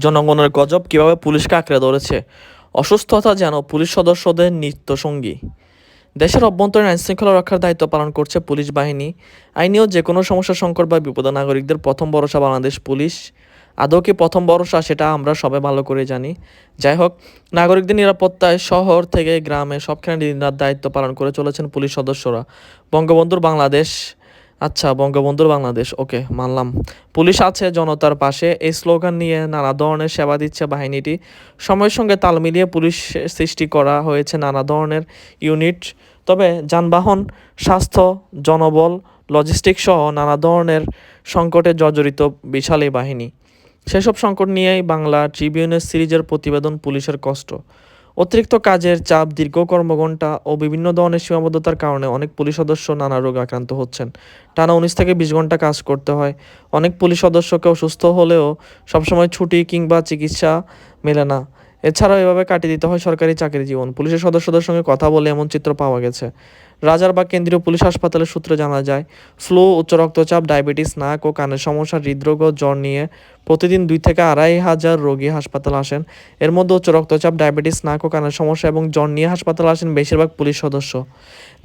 জনগণের গজব কিভাবে পুলিশকে আঁকড়ে ধরেছে, অসুস্থতা যেন পুলিশ সদস্যদের নিত্যসঙ্গী। দেশের অভ্যন্তরীণ আইনশৃঙ্খলা রক্ষার দায়িত্ব পালন করছে পুলিশ বাহিনী। আইনেও যে কোনো সমস্যা, সংকট বা বিপদে নাগরিকদের প্রথম ভরসা বাংলাদেশ পুলিশ। আদৌ কি প্রথম ভরসা, সেটা আমরা সবাই ভালো করে জানি। যাই হোক, নাগরিকদের নিরাপত্তায় শহর থেকে গ্রামে সবখানে দিনরাত দায়িত্ব পালন করে চলেছেন পুলিশ সদস্যরা। বঙ্গবন্ধুর বাংলাদেশ, আচ্ছা বঙ্গবন্ধুর বাংলাদেশ, ওকে মানলাম। পুলিশ আছে জনতার পাশে, এই স্লোগান নিয়ে নানা ধরনের সেবা দিচ্ছে বাহিনীটি। সময়ের সঙ্গে তাল মিলিয়ে পুলিশ সৃষ্টি করা হয়েছে নানা ধরনের ইউনিট। তবে যানবাহন, স্বাস্থ্য, জনবল, লজিস্টিক সহ নানা ধরনের সংকটে জর্জরিত বিশাল এই বাহিনী। সেসব সংকট নিয়েই বাংলা ট্রিবিউনের সিরিজের প্রতিবেদন পুলিশের কষ্ট। অতিরিক্ত কাজের চাপ, দীর্ঘ কর্মঘণ্টা ও বিভিন্ন ধরনের সীমাবদ্ধতার কারণে অনেক পুলিশ সদস্য নানা রোগে আক্রান্ত হচ্ছেন। টানা 19 থেকে 20 ঘন্টা কাজ করতে হয়। অনেক পুলিশ সদস্যকে অসুস্থ হলেও সবসময় ছুটি কিংবা চিকিৎসা মেলে না। এছাড়াও এভাবে কাটিয়ে দিতে হয় সরকারি চাকরি জীবন। পুলিশের সদস্যদের সঙ্গে কথা বলে এমন চিত্র পাওয়া গেছে। রাজারবাগ কেন্দ্রীয় পুলিশ হাসপাতালের সূত্রে জানা যায়, ফ্লু, উচ্চ রক্তচাপ, ডায়াবেটিস, নাক ও কানের সমস্যা, হৃদরোগ ও জ্বর নিয়ে প্রতিদিন 2 থেকে 2,500 রোগী হাসপাতালে আসেন। এর মধ্যে উচ্চ রক্তচাপ, ডায়াবেটিস, নাক ও কানের সমস্যা এবং জ্বর নিয়ে হাসপাতালে আসেন বেশিরভাগ পুলিশ সদস্য।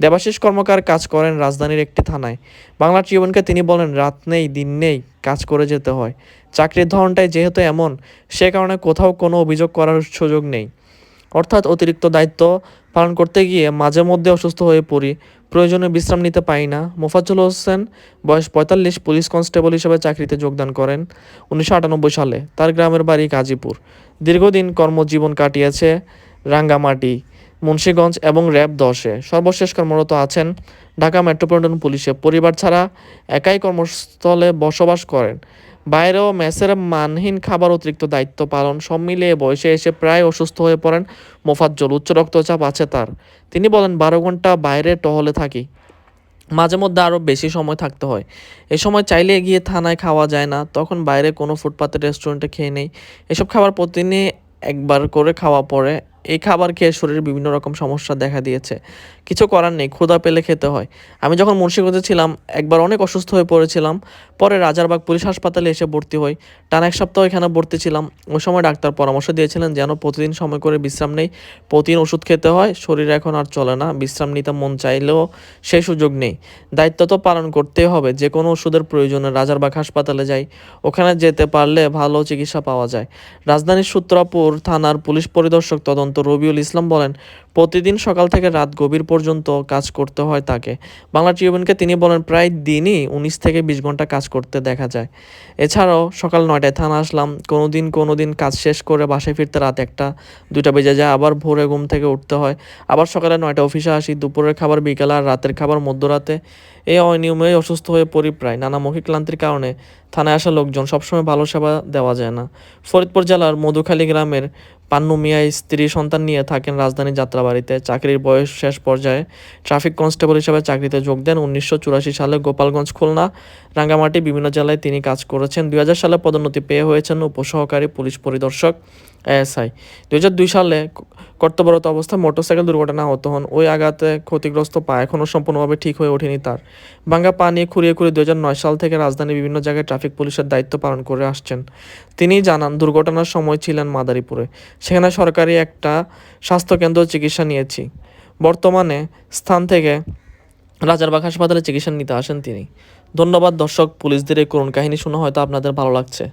দেবাশিস কর্মকার কাজ করেন রাজধানীর একটি থানায়। বাংলা ট্রিবিউনকে তিনি বলেন, রাত নেই দিন নেই কাজ করে যেতে হয়। চাকরির ধরনটাই যেহেতু এমন, সে কারণে কোথাও কোনো অভিযোগ করার সুযোগ নেই। অর্থাৎ অতিরিক্ত দায়িত্ব পালন করতে গিয়ে মাঝে মধ্যে অসুস্থ হয়ে পড়ি, প্রয়োজনে বিশ্রাম নিতে পারি না। মোফাজ্জল হোসেন, বয়স 45, পুলিশ কনস্টেবল হিসেবে চাকরিতে যোগদান করেন 1998 সালে। তার গ্রামের বাড়ি গাজীপুর। দীর্ঘদিন কর্মজীবন কাটিয়েছে রাঙ্গামাটি, মুন্সিগঞ্জ এবং র্যাব 10-এ। সর্বশেষ কর্মরত আছেন ঢাকা মেট্রোপলিটন পুলিশে। পরিবার ছাড়া একাই কর্মস্থলে বসবাস করেন। বাইরেও মেসের মানহীন খাবার, অতিরিক্ত দায়িত্ব পালন সব মিলিয়ে বয়সে এসে প্রায় অসুস্থ হয়ে পড়েন মোফাজ্জল। উচ্চ রক্তচাপ আছে তার। তিনি বলেন, 12 ঘন্টা বাইরে টহলে থাকি, মাঝে মধ্যে আরও বেশি সময় থাকতে হয়। এ সময় চাইলে গিয়ে থানায় খাওয়া যায় না, তখন বাইরে কোনো ফুটপাতের রেস্টুরেন্টে খেয়ে নেই। এসব খাবার প্রতিদিনই একবার করে খাওয়া পড়ে। এই খাবার খেয়ে শরীরে বিভিন্ন রকম সমস্যা দেখা দিয়েছে। কিছু করার নেই, ক্ষুধা পেলে খেতে হয়। আমি যখন মুন্সিগঞ্জে ছিলাম একবার অনেক অসুস্থ হয়ে পড়েছিলাম। পরে রাজারবাগ পুলিশ হাসপাতালে এসে ভর্তি হই। টানা 1 সপ্তাহ এখানে ভর্তি ছিলাম। ওই সময় ডাক্তার পরামর্শ দিয়েছিলেন যেন প্রতিদিন সময় করে বিশ্রাম নেই, প্রতিদিন ওষুধ খেতে হয়। শরীর এখন আর চলে না, বিশ্রাম নিতে মন চাইলেও সেই সুযোগ নেই। দায়িত্ব তো পালন করতেই হবে। যে কোনো ওষুধের প্রয়োজনে রাজারবাগ হাসপাতালে যাই, ওখানে যেতে পারলে ভালো চিকিৎসা পাওয়া যায়। রাজধানীর সূত্রাপুর থানার পুলিশ পরিদর্শক তদন্ত রবিউল ইসলাম বলেন, প্রতিদিন সকাল থেকে রাত গভীর পর্যন্ত কাজ করতে হয় তাকে। বাংলা ট্রিবিউনকে তিনি বলেন, প্রায় দিনই 19 থেকে 20 ঘন্টা কাজ করতে দেখা যায়। এছাড়াও সকাল 9টায় থানা আসলাম, কোনো দিন কাজ শেষ করে বাসায় ফিরতে রাত 1টা 2টা বেজে যায়। আবার ভোরে ঘুম থেকে উঠতে হয়। আবার সকালে 9টায় অফিসে আসি, দুপুরের খাবার বিকেলে আর রাতের খাবার মধ্যরাতে। এই অনিয়মে অসুস্থ হয়ে পড়ি প্রায়। নানামুখী ক্লান্তির কারণে থানায় আসা লোকজন সবসময় ভালো সেবা দেওয়া যায় না। ফরিদপুর জেলার মধুখালী গ্রামের পান্নু মিয়া স্ত্রী সন্তান নিয়ে থাকেন রাজধানীর যাত্রাবাড়িতে। চাকরির বয়স শেষ পর্যায়ে ট্রাফিক কনস্টেবল হিসেবে চাকরিতে যোগ দেন 1984 সালে। গোপালগঞ্জ, খুলনা, রাঙ্গামাটি বিভিন্ন জেলায় তিনি কাজ করেছেন। 2000 সালে পদোন্নতি পেয়ে হয়েছেন উপসহকারী পুলিশ পরিদর্শক, এএসআই। 2002 সালে কর্তব্যরত অবস্থায় মোটরসাইকেল দুর্ঘটনায় আহত হন। ওই আঘাতে ক্ষতিগ্রস্ত পা এখনও সম্পূর্ণভাবে ঠিক হয়ে ওঠেনি তার। ভাঙা পা নিয়ে খুঁড়িয়ে 2009 সাল থেকে রাজধানীর বিভিন্ন জায়গায় ট্রাফিক পুলিশের দায়িত্ব পালন করে আসছেন। তিনি জানান, দুর্ঘটনার সময় ছিলেন মাদারীপুরে। সেখানে সরকারি একটা স্বাস্থ্যকেন্দ্র চিকিৎসা নিয়েছি। বর্তমানে স্থান থেকে রাজারবাগ হাসপাতালে চিকিৎসা নিতে আসেন তিনি। ধন্যবাদ দর্শক, পুলিশদের এই করুণ কাহিনী শুনে হয়তো আপনাদের ভালো লাগছে।